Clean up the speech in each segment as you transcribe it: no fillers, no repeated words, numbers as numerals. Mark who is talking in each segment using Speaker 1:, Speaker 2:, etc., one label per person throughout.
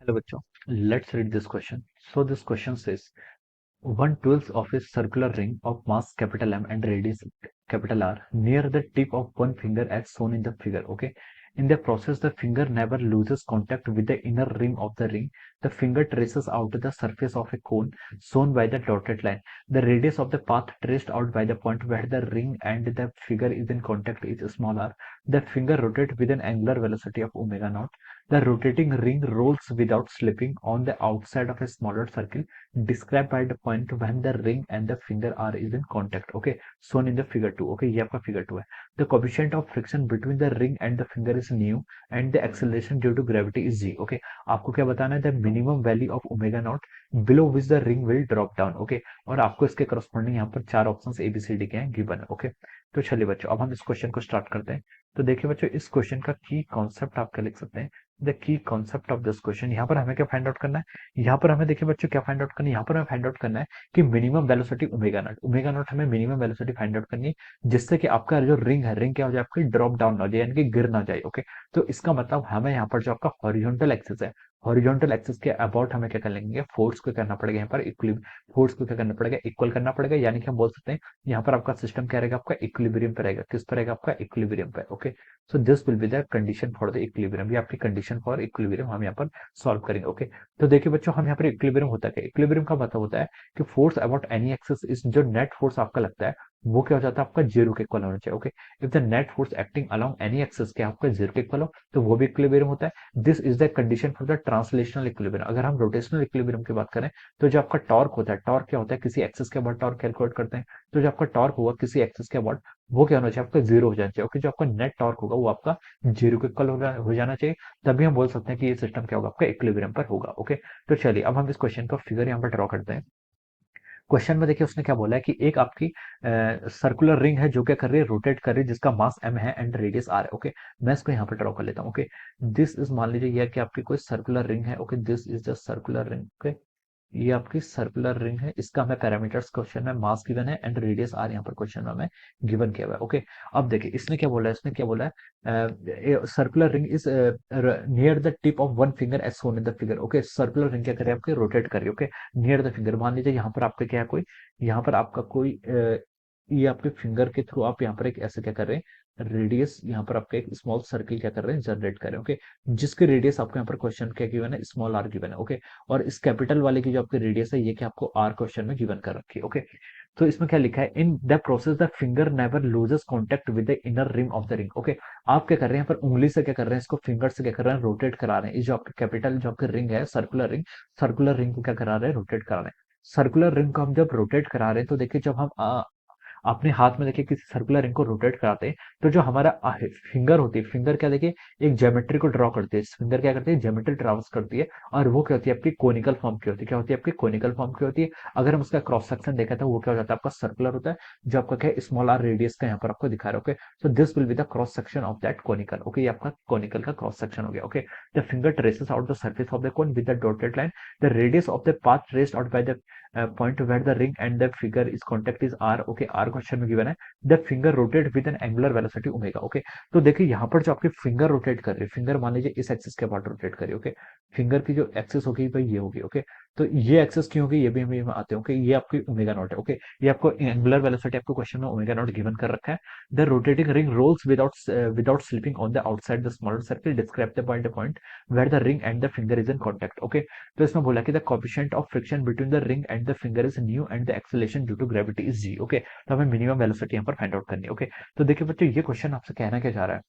Speaker 1: Hello बच्चों, let's read this question. So this question says 1/12 of a circular ring of mass capital M and radius capital R near the tip of one finger as shown in the figure. Okay. In the process, the finger never loses contact with the inner rim of the ring. The finger traces out the surface of a cone shown by the dotted line. The radius of the path traced out by the point where the ring and the figure is in contact is small r. The finger rotates with an angular velocity of omega naught. The rotating ring rolls without slipping on the outside of a smaller circle described by the point when the ring and the finger are is in contact. Okay, shown in the figure 2. Okay, ये आपका figure 2 है. The coefficient of friction between the ring and the finger is nu and the acceleration due to gravity is g. Okay, आपको क्या बताना है? The minimum value of omega naught below which the ring will drop down. Okay, और आपको इसके corresponding यहाँ पर चार options A B C D के हैं गिवन है. ओके, तो चलिए बच्चों अब हम इस क्वेश्चन को स्टार्ट करते हैं. तो देखिए बच्चों, इस क्वेश्चन का की कॉन्सेप्ट आप क्या लिख सकते हैं? The key concept of this question, यहाँ पर हमें क्या फाइंड आउट करना है? यहाँ पर हमें देखिए बच्चों क्या फाइंड आउट करना है? यहाँ पर हमें फाइंड आउट करना है कि मिनिमम वेलोसिटी ओमेगा नॉट हमें मिनिमम वेलोसिटी फाइंड आउट करनी है, जिससे कि आपका जो रिंग है, रिंग क्या हो जाए? आपकी ड्रॉप डाउन ना हो जाए, यानी कि गिर ना जाए. ओके, तो इसका मतलब हमें यहाँ पर जो आपका हॉरिजॉन्टल एक्सिस है, हॉरिजॉन्टल एक्सिस के अबाउट हमें क्या कर लेंगे? फोर्स को करना पड़ेगा यहाँ पर फोर्स को क्या करना पड़ेगा? इक्वल करना पड़ेगा. यानी कि हम बोल सकते हैं यहाँ पर आपका सिस्टम क्या रहेगा? आपका इक्विलिब्रियम पे रहेगा. किस पर रहेगा? आपका इक्विलिब्रियम पे. Okay, so this will be the condition for the equilibrium. ये आपकी कंडीशन फॉर इक्विलिब्रियम हम यहाँ पर सॉल्व करेंगे. ओके, तो देखिए बच्चों, हम यहाँ पर इक्विलिब्रियम होता है क्या? इक्विलिब्रियम का मतलब होता है कि force about any axis is, जो नेट फोर्स आपका लगता है वो क्या हो जाता है? आपका जीरो के इक्वल होना चाहिए. Okay, if the net force acting along any axis क्या आपका जीरो के इक्वल हो तो वो भी इक्विलिब्रियम होता है. This is the condition for the translational equilibrium. अगर हम रोटेशनल इक्विलिब्रियम की बात करें तो जो आपका टॉर्क होता है, टॉर्क क्या होता है? किसी एक्सिस के अबाउट टॉर्क कैलकुलेट करते हैं, तो जो आपका टॉर्क होगा किसी एक्सिस के अबाउट वो क्या होना चाहिए? आपका जीरो हो जाना चाहिए. ओके, जो आपका नेट टॉर्क होगा वो आपका जीरो के इक्वल हो जाना चाहिए. तभी हम बोल सकते हैं कि ये सिस्टम क्या होगा? आपका इक्विलिब्रियम पर होगा. ओके, तो चलिए अब हम इस क्वेश्चन का फिगर यहाँ पर ड्रॉ करते हैं. क्वेश्चन में देखिए उसने क्या बोला है कि एक आपकी सर्कुलर रिंग है जो क्या कर रही है? रोटेट कर रही है, जिसका मास m है एंड रेडियस r है. ओके, मैं इसको यहाँ पर ड्रॉ कर लेता हूँ. ओके, दिस इज, मान लीजिए यह कि आपकी कोई सर्कुलर रिंग है. Okay, this is the circular ring. Okay, ये आपकी सर्कुलर रिंग है. इसका हमें पैरामीटर्स क्वेश्चन में मास गिवन है एंड रेडियस आर यहाँ पर क्वेश्चन में हमें गिवन किया हुआ है. ओके, अब देखिए इसने क्या बोला है? इसने क्या बोला है? Circular ring is near the tip of one finger as shown in the figure. Okay, circular ring क्या करे? आपके रोटेट करे. Okay, near the finger. मान लीजिए यहाँ पर आपका क्या है? कोई यहाँ पर आपका कोई ये आपके फिंगर के थ्रू आप यहाँ पर एक ऐसे क्या कर रहे हैं? रेडियस यहाँ पर आपका एक स्मॉल सर्किल क्या कर रहे हैं? जनरेट कर रहे हैं. ओके, जिसके रेडियस आपको यहाँ पर क्वेश्चन क्या गिवन है? स्मॉल आर गिवन है. ओके, और इस कैपिटल वाले की जो आपकी रेडियस है ये क्या आपको आर क्वेश्चन में गिवन कर रखी है. ओके, तो इसमें क्या लिखा है? In the process the finger never loses contact with the inner rim of the ring. Okay, आप क्या कर रहे हैं? यहाँ पर उंगली से क्या कर रहे हैं? इसको फिंगर से क्या कर रहे हैं? रोटेट करा रहे हैं. इस जो आपके कैपिटल जो आपकी रिंग है, सर्कुलर रिंग को क्या करा रहे हैं? रोटेट करा रहे हैं. सर्कुलर रिंग को हम जब रोटेट करा रहे हैं तो देखिए जब हम अपने हाथ में देखिए किसी सर्कुलर रिंग को रोटेट कराते हैं तो जो हमारा फिंगर होती है, फिंगर क्या देखिए एक ज्योमेट्री को ड्रॉ करती है. फिंगर क्या करती है? ज्योमेट्री ट्रावर्स करती है और वो क्या होती है? आपकी कोनिकल फॉर्म की होती है. क्या होती है? आपकी कोनिकल फॉर्म की होती है. अगर हम उसका क्रॉस सेक्शन देखा तो वो क्या हो जाता है? आपका सर्कुलर होता है, जो आपका क्या है? स्मॉल आर रेडियस का यहाँ पर आपको दिखा रहा है. Okay, so this will be the cross section of that conical. Okay, ये आपका कोनिकल का क्रॉस सेक्शन हो गया. Okay, the finger traces out the surface of the cone with the dotted line. The radius of the path traced out by the point where the ring and the figure is contact is R. Okay, R question में given है. The finger rotate with an angular velocity omega. Okay, तो देखिए यहाँ पर जो आपकी finger rotate कर रही है, फिंगर मान लीजिए इस एक्सिस के अबाउट रोटेट करिए. ओके, फिंगर की जो एक्सिस होगी भाई ये होगी. ओके, तो ये एक्सिस की होगी? ये भी हम आते हैं. ओके, ये आपकी ओमेगा नॉट है. ओके, ये आपको एंगुलर वेलोसिटी आपको क्वेश्चन में ओमेगा नॉट गिवन कर रखा है. The rotating ring rolls without slipping on the outside the smaller circle. Describe the point where the ring and the finger is in contact. Okay, तो इसमें बोला कि the coefficient of friction between the ring and the finger is mu and the acceleration due to gravity is G. Okay, तो हमें minimum velocity यहाँ पर find out करनी है. ओके, तो देखिए बच्चों, ये क्वेश्चन आपसे कहना क्या चाह रहा है?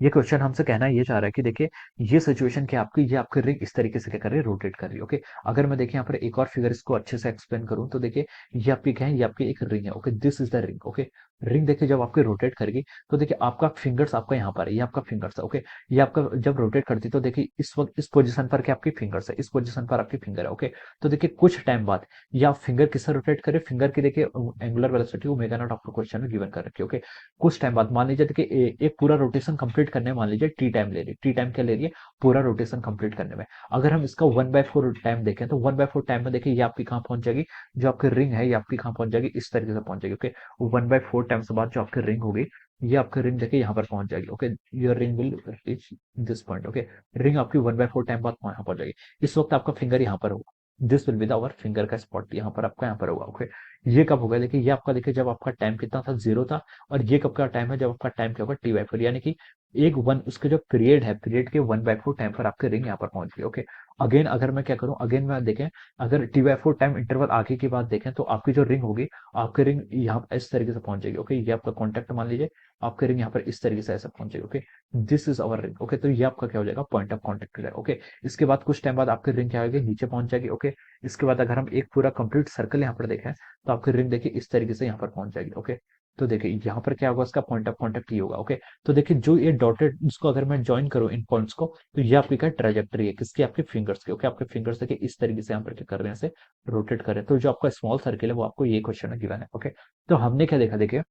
Speaker 1: ये क्वेश्चन हमसे कहना ये चाह रहा है कि देखिए ये सिचुएशन क्या आपकी, ये आपकी रिंग इस तरीके से क्या कर रही है? रोटेट कर रही है. ओके, अगर मैं देखिए यहाँ पर एक और फिगर इसको अच्छे से एक्सप्लेन करूं तो देखिए ये आपकी क्या है? ये आपकी एक रिंग है. Okay, this is the ring. Okay, ring देखिए जब आपकी रोटेट करेगी तो देखिए आपका फिंगर्स आपका यहाँ पर है, ये आपका फिंगर्स है. ओके, ये आपका जब रोटेट करती है तो देखिए इस वक्त इस पोजीशन पर क्या आपकी फिंगर्स है, इस पोजीशन पर आपकी फिंगर है. ओके, तो देखिए कुछ टाइम बाद ये आप फिंगर किससे रोटेट करें? फिंगर की देखिए एंगुलर वेलोसिटी ओमेगा नॉट आपको क्वेश्चन में गिवन कर रखी है. ओके, कुछ टाइम बाद मान लीजिए देखिए एक पूरा रोटेशन कंप्लीट कंप्लीट करने में मान लीजिए टी टाइम ले रही है। टी टाइम क्या ले रही है? पूरा रोटेशन कंप्लीट करने में। अगर हम इसका 1/4 टाइम देखें तो 1/4 टाइम में देखिए ये आपकी कहाँ पहुंच जाएगी, जो आपकी रिंग है ये आपकी कहाँ पहुंच जाएगी, इस तरीके से पहुंच जाएगी। ओके, 1/4 टाइम से बाद जो आपकी रिंग होगी, ये आपकी रिंग देखिए यहाँ पर पहुंच जाएगी। Okay, your ring will reach this point. Okay, ring आपकी 1/4 टाइम बाद यहाँ पहुंच जाएगी। इस वक्त आपका फिंगर यहाँ पर होगा, this will be the our finger का स्पॉट, यहाँ पर आपका यहाँ पर होगा। ओके, ये कब होगा? देखिए ये आपका, देखिए जब आपका टाइम कितना था, 0 था। और ये कब का टाइम है? जब आपका टाइम क्या होगा, T/4, यानी कि एक वन उसके जो पीरियड है, पीरियड के 1/4 टाइम पर आपके रिंग यहाँ पर पहुंच गई। ओके, अगेन अगर मैं क्या करूं, अगेन मैं देखें, अगर T/4 टाइम इंटरवल आगे की बात देखें तो आपकी जो रिंग होगी, आपकी रिंग यहाँ इस तरीके से पहुंच जाएगी। ओके, ये आपका कॉन्टेक्ट मान लीजिए, आपकी रिंग यहाँ पर इस तरीके से ऐसे पहुंच जाएगी। Okay, this is our ring. Okay, तो ये आपका क्या हो जाएगा, पॉइंट ऑफ कॉन्टेक्ट हो जाएगा। ओके, इसके बाद कुछ टाइम बाद आपकी रिंग क्या होगी, नीचे पहुंच जाएगी। ओके, इसके बाद अगर हम एक पूरा कंप्लीट सर्कल यहाँ पर देखें तो आपकी रिंग देखिए इस तरीके से यहाँ पर पहुंच जाएगी। ओके, तो देखिए यहाँ पर क्या होगा, इसका पॉइंट ऑफ कॉन्टेक्ट ये होगा। ओके, तो देखिए जो ये डॉटेड, इसको अगर मैं ज्वाइन करूँ इन पॉइंट्स को, तो ये आपकी क्या ट्रेजेक्टरी है, किसकी? आपके फिंगर्स की। ओके, आपके फिंगर्स देखिए इस तरीके से यहाँ पर क्या कर रहे हैं, ऐसे रोटेट कर रहे हैं। तो जो आपका स्मॉल सर्किल है वो आपको ये क्वेश्चन में गिवन है। ओके, तो हमने क्या देखा, देखिए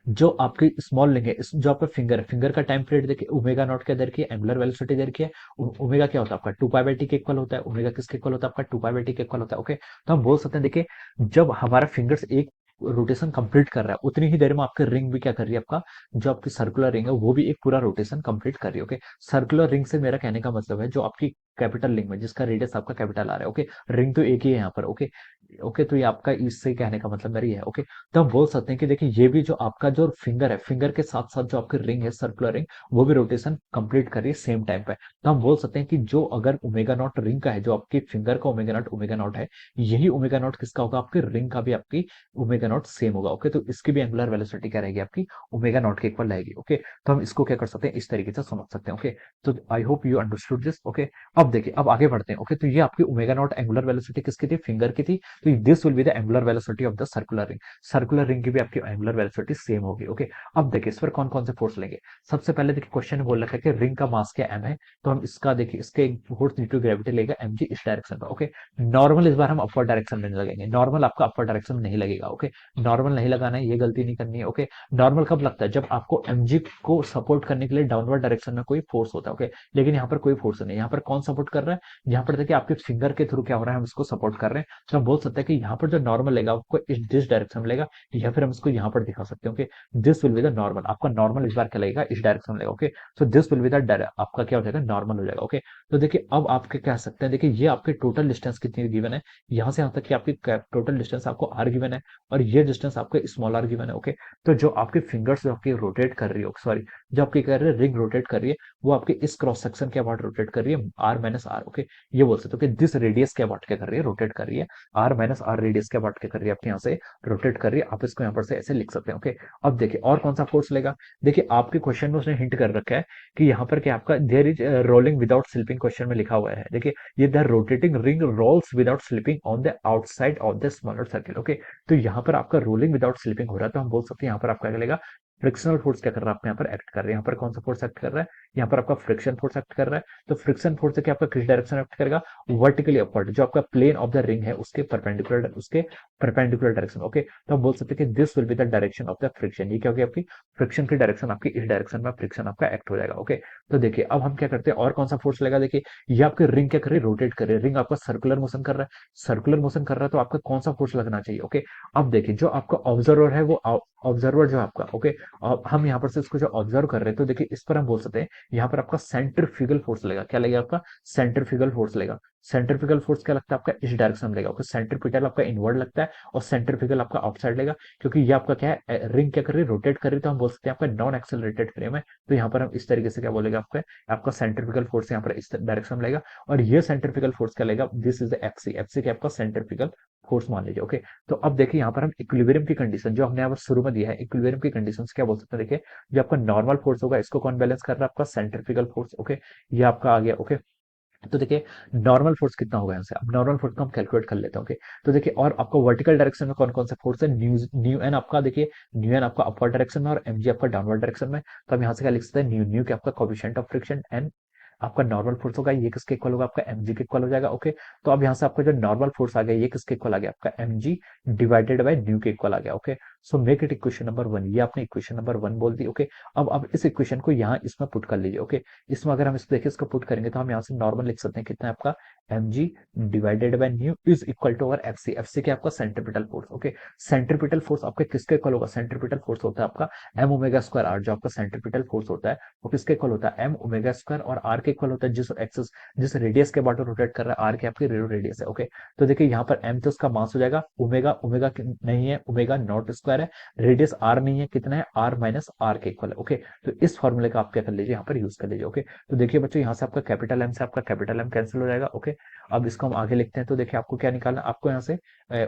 Speaker 1: जो आपकी स्मॉल लेंगे, जो आपका फिंगर है, फिंगर का टाइम पीरियड देखिए ओमेगा नॉट क्या दर की है, एंगुलर वेलोसिटी दर की है। ओमेगा क्या होता है आपका, 2π/t के इक्वल होता है। ओमेगा किसके इक्वल होता है आपका, 2π/t के इक्वल होता है। ओके, तो हम बोल सकते हैं देखिए जब हमारा फिंगर्स एक रोटेशन कंप्लीट कर रहा है, उतनी ही देर में आपकी रिंग भी क्या कर रही है, आपका जो आपकी सर्कुलर रिंग है वो भी एक पूरा रोटेशन कंप्लीट कर रही है। ओके, सर्कुलर रिंग से मेरा कहने का मतलब है जो आपकी कैपिटल रिंग में जिसका रेडियस आपका कैपिटल आ रहा है। ओके, रिंग तो एक ही है यहाँ पर। ओके, ओके, तो ये आपका इससे कहने का मतलब मेरी है। ओके, तो हम बोल सकते हैं कि देखिए ये भी जो आपका जो फिंगर है, फिंगर के साथ साथ जो आपकी रिंग है, सर्कुलर रिंग, वो भी रोटेशन कंप्लीट कर रही है सेम टाइम पे। तो हम बोल सकते हैं कि जो अगर ओमेगा नॉट रिंग का है, जो आपकी फिंगर का ओमेगा नॉट है, यही ओमेगा नॉट किसका होगा, आपकी रिंग का भी आपकी ओमेगा नॉट सेम होगा। ओके, तो इसकी भी एंगुलर वेलोसिटी क्या रहेगी, आपकी ओमेगा नॉट के इक्वल रहेगी। ओके, तो हम इसको क्या कर सकते हैं, इस तरीके से समझ सकते हैं। ओके, तो I hope you understood this. Okay, अब देखिए, अब आगे बढ़ते हैं। ओके, तो ये आपकी ओमेगा नॉट एंगुलर वेलोसिटी किसकी थी, फिंगर की थी। तो this will be the angular velocity of the circular ring. Circular ring की भी आपकी एंगुलर वेलोसिटी सेम होगी। ओके, अब देखिए इस पर कौन कौन से फोर्स लेंगे। सबसे पहले देखिए क्वेश्चन में बोल रखा है कि रिंग का मास क्या m है, तो हम इसका देखिए इसके फोर्स ड्यू टू ग्रेविटी लेगा mg इस डायरेक्शन पर। ओके, नॉर्मल इस बार हम अपर डायरेक्शन में लगेंगे, नॉर्मल आपका अपर डायरेक्शन में नहीं लगेगा। ओके, नॉर्मल नहीं लगाना है, ये गलती नहीं करनी है। ओके, नॉर्मल कब लगता है, जब आपको mg को सपोर्ट करने के लिए डाउनवर्ड डायरेक्शन में कोई फोर्स होता है। ओके, लेकिन यहाँ पर कोई फोर्स नहीं, यहाँ पर कौन सपोर्ट कर रहा है, यहाँ पर देखिए आपके फिंगर के थ्रू क्या हो रहा है, हम इसको सपोर्ट कर रहे हैं। तो हम बोल सकते हैं कि यहाँ पर जो नॉर्मल लेगा आपको इस दिस डायरेक्शन में लेगा, या फिर हम इसको यहाँ पर दिखा सकते हैं कि this will be the normal. आपका नॉर्मल इस बार क्या लगेगा, इस डायरेक्शन में लगेगा। Okay, so this will be the आपका क्या हो जाएगा, नॉर्मल हो जाएगा। ओके, तो देखिए अब आप क्या कह सकते हैं, देखिए ये आपके टोटल डिस्टेंस कितनी गिवन है, यहाँ से यहाँ तक की आपकी टोटल डिस्टेंस आपको r गिवन है, और ये डिस्टेंस आपके स्मॉल r गिवन है। ओके, तो जो आपकी फिंगर्स जो आपकी रोटेट कर रही हो, सॉरी जो आपकी कह रहे हैं रिंग रोटेट कर रही है, वो आपके इस क्रॉस सेक्शन के अबाउट रोटेट कर रही है, r - r। ओके, ये बोल सकते हो कि दिस रेडियस के अबाउट क्या कर रही है, रोटेट कर रही है, r - r रेडियस के अबाउट क्या कर रही है, आपके यहाँ से रोटेट कर रही है। आप इसको यहाँ पर से ऐसे लिख सकते हैं। ओके, अब देखिए और कौन सा फोर्स लेगा, देखिए आपके क्वेश्चन में उसने हिंट कर रखा है कि यहाँ पर क्या आपका there is rolling without slipping, question में लिखा हुआ है। देखिए ये the rotating ring rolls without slipping on the outside of the smaller circle. Okay, तो यहाँ पर आपका रोलिंग विदाउट स्लिपिंग हो रहा है, तो हम बोल सकते हैं यहाँ पर आपका क्या लगेगा, फ्रिक्शनल फोर्स क्या कर रहा है, आपको यहाँ पर एक्ट कर रहा है। यहाँ पर कौन सा फोर्स एक्ट कर रहा है, यहाँ पर आपका फ्रिक्शन फोर्स एक्ट कर रहा है। तो फ्रिक्शन फोर्स से क्या आपका किस डायरेक्शन एक्ट करेगा, वर्टिकली अपवर्ड, जो आपका प्लेन ऑफ द रिंग है उसके परपेंडिकुलर डायरेक्शन। ओके, तो हम बोल सकते हैं कि this will be the direction of the friction. ये क्या होगी आपकी फ्रिक्शन की डायरेक्शन, आपकी इस डायरेक्शन में फ्रिक्शन आपका एक्ट हो जाएगा। ओके, तो देखिए अब हम क्या करते हैं, और कौन सा फोर्स लगेगा, देखिए ये आपकी रिंग क्या कर रही है, रोटेट कर रही है, रिंग आपका सर्कुलर मोशन कर रहा है, सर्कुलर मोशन कर रहा है, तो आपका कौन सा फोर्स लगना चाहिए। ओके, अब देखिए जो आपका ऑब्जर्वर है, वो ऑब्जर्वर जो आपका, ओके, हम यहाँ पर से इसको जो ऑब्जर्व कर रहे हैं, तो देखिए इस पर हम बोल सकते हैं यहाँ पर आपका सेंट्रीफ्यूगल फोर्स लगेगा। क्या लगेगा आपका, सेंट्रीफ्यूगल फोर्स लगेगा। सेंट्रीफ्यूगल फोर्स क्या लगता है आपका, इस डायरेक्शन में लगेगा। ओके, सेंट्रीपिटल आपका इनवर्ड लगता है और सेंट्रीफ्यूगल आपका आउटसाइड लगेगा, क्योंकि ये आपका क्या है, रिंग क्या कर रही है, रोटेट कर रही है, तो हम बोल सकते हैं आपका नॉन एक्सेलरेटेड फ्रेम है। तो यहाँ पर हम इस तरीके से क्या बोलेगा, आपका सेंट्रीफ्यूगल फोर्स यहाँ पर इस डायरेक्शन में लगेगा, और ये सेंट्रीफ्यूगल फोर्स क्या लगेगा, this is the FC. FC क्या आपका सेंट्रीफ्यूगल फोर्स मान लीजिए। ओके, तो अब देखिए यहाँ पर हम इक्विलिब्रियम की कंडीशन जो हमने यहाँ पर शुरू में दिया है, इक्विलिब्रियम की कंडीशन क्या बोल सकते हैं, देखिए जो आपका नॉर्मल फोर्स होगा इसको कौन बैलेंस कर रहा है, आपका सेंट्रीफ्यूगल फोर्स। ओके, ये आपका आ गया। ओके, तो देखिए नॉर्मल फोर्स कितना होगा यहाँ से, अब नॉर्मल फोर्स को हम कैलकुलेट कर लेते हैं। ओके, तो देखिए और आपका वर्टिकल डायरेक्शन में कौन कौन सा फोर्स है, न्यू न्यू एन आपका, देखिए न्यू एन आपका अपवर्ड डायरेक्शन में और mg आपका डाउनवर्ड डायरेक्शन में। तो हम यहाँ से क्या लिख सकते हैं, न्यू न्यू के आपका कोएफिशिएंट ऑफ फ्रिक्शन एन आपका नॉर्मल फोर्स होगा, ये किसके इक्वल होगा, आपका mg के इक्वल हो जाएगा। ओके, तो अब यहाँ से आपका जो नॉर्मल फोर्स आ गया, ये किसके इक्वल आ गया, आपका mg डिवाइडेड बाय न्यू के इक्वल आ गया। Okay, so make it equation number 1, ये आपने इक्वेशन नंबर 1 बोल दी। ओके, अब इस इक्वेशन को यहाँ इसमें पुट कर लीजिए। ओके, इसमें अगर हम इस देखिए इसको पुट करेंगे तो हम यहाँ से नॉर्मल लिख सकते हैं, कितना है आपका mg divided by mu is equal to our FC. FC क्या आपका centripetal force. Okay, centripetal force आपके किसके इक्वल होगा, सेंट्रीपिटल फोर्स होता है आपका एम ओमेगा स्क्वायर आर। जो आपका सेंट्रीपिटल फोर्स होता है वो किसके इक्वल होता है, एम ओमेगा स्क्वायर, और आर के इक्वल होता है जिस एक्सिस जिस रेडियस के अबाउट रोटेट कर रहा है, आर की आपकी रेडियस है। ओके, तो देखिए यहाँ पर एम तो उसका मास हो जाएगा, ओमेगा ओमेगा नहीं है, ओमेगा नॉट स्क्वायर है, रेडियस आर नहीं है, कितना है आर माइनस आर के इक्वल है। ओके, तो इस फॉर्मूले का आप क्या कर लीजिए यहाँ पर यूज कर लीजिए। ओके, तो देखिए बच्चों यहाँ से आपका कैपिटल एम से आपका कैपिटल एम कैंसिल हो जाएगा। ओके, अब इसको हम आगे लिखते हैं, तो देखिए आपको क्या निकालना, आपको यहाँ से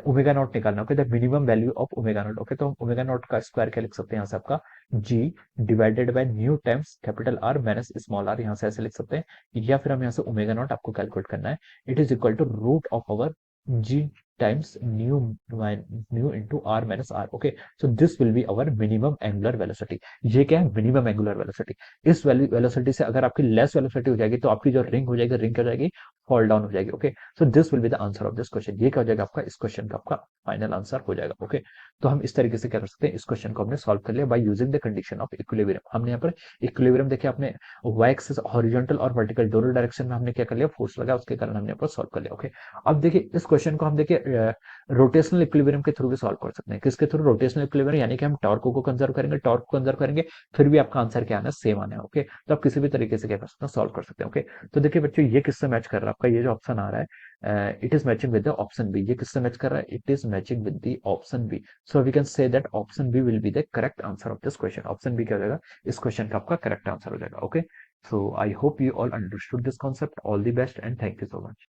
Speaker 1: ओमेगा नॉट निकालना। Okay, the minimum value of omega naught. Okay, तो हम ओमेगा नॉट का स्क्वायर क्या लिख सकते हैं यहाँ से आपका G divided by new times capital R minus small R, यहाँ से ऐसे लिख सकते हैं, या फिर हम यहाँ से ओमेगा नॉट आपको कैलकुलेट करना है, it is equal to root of our G times mu into R minus R. Okay, so this will be our minimum angular velocity. ये क्या है, मिनिमम एंगुलर वेलोसिटी। इस वेलोसिटी से अगर आपकी लेस वेलोसिटी हो जाएगी तो आपकी जो रिंग हो जाएगी, रिंग क्या हो जाएगी, फॉल डाउन हो जाएगी। Okay, so this will be the answer of this question. ये क्या हो जाएगा आपका, इस क्वेश्चन का आपका फाइनल आंसर हो जाएगा। ओके, तो हम इस तरीके से क्या कर सकते हैं, इस क्वेश्चन को हमने सॉल्व कर लिया by using the condition of equilibrium. हमने यहाँ पर इक्विलिब्रियम देखिए, आपने वाई एक्सिस हॉरिजॉन्टल और वर्टिकल दोनों डायरेक्शन में हमने क्या कर लिया, फोर्स लगा, उसके कारण हमने यहाँ पर सॉल्व कर लिया। ओके, अब देखिए इस क्वेश्चन को हम देखिए रोटेशनल इक्विलिब्रियम के थ्रू भी सॉल्व कर सकते हैं। किसके थ्रू, रोटेशनल इक्विलिब्रियम, यानी कि हम टॉर्क को कंजर्व करेंगे, टॉर्क को कंजर्व करेंगे, फिर भी आपका आंसर क्या आना है, सेम आना है। ओके, तो आप किसी भी तरीके से क्या कर सकते हैं, सॉल्व कर सकते हैं। ओके, तो देखिए बच्चों ये किससे मैच कर रहा है, आपका ये जो ऑप्शन आ रहा है, it is matching with the option B. ये किससे मैच कर रहा है, it is matching with the option B. So we can say that option B will be the correct answer of this question. Option B क्या हो जाएगा, इस question का आपका करेक्ट आंसर हो जाएगा। Okay, so I hope you all understood this concept. All the best and thank you so much.